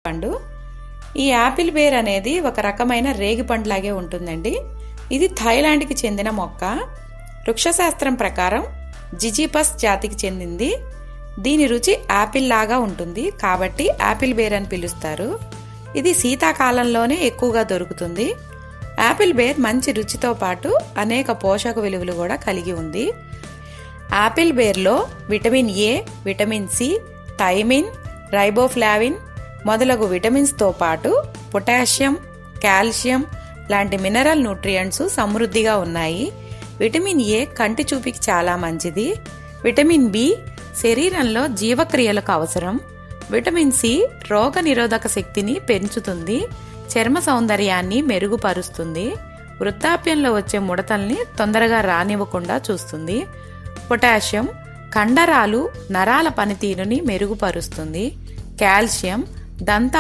పండు. ఈ Apple bear అనేది ఒక రకమైన రేగిపండులాగే ఉంటుందండి. ఇది థాయిలాండ్కి చెందిన మొక్క. వృక్షశాస్త్రం ప్రకారం జిజిపస్ జాతికి చెందింది. దీని రుచి యాపిల్ లాగా ఉంటుంది కాబట్టి యాపిల్ బేర్ అని పిలుస్తారు. ఇది శీతాకాలంలోనే ఎక్కువగా దొరుకుతుంది. యాపిల్ బేర్ మంచి రుచితో పాటు అనేక పోషక విలువలు కూడా కలిగి ఉంది. యాపిల్ బేర్లో vitamin A, vitamin C, thiamine, riboflavin మొదలగు విటమిన్స్తో పాటు పొటాషియం, కాల్షియం లాంటి మినరల్ న్యూట్రియంట్స్ సమృద్ధిగా ఉన్నాయి. విటమిన్ ఏ కంటి చూపుకి చాలా మంచిది. విటమిన్ బి శరీరంలో జీవక్రియలకు అవసరం. విటమిన్ సి రోగ నిరోధక శక్తిని పెంచుతుంది, చర్మ సౌందర్యాన్ని మెరుగుపరుస్తుంది, వృద్ధాప్యంలో వచ్చే ముడతల్ని తొందరగా రానివ్వకుండా చూస్తుంది. పొటాషియం కండరాలు, నరాల పనితీరుని మెరుగుపరుస్తుంది. కాల్షియం దంత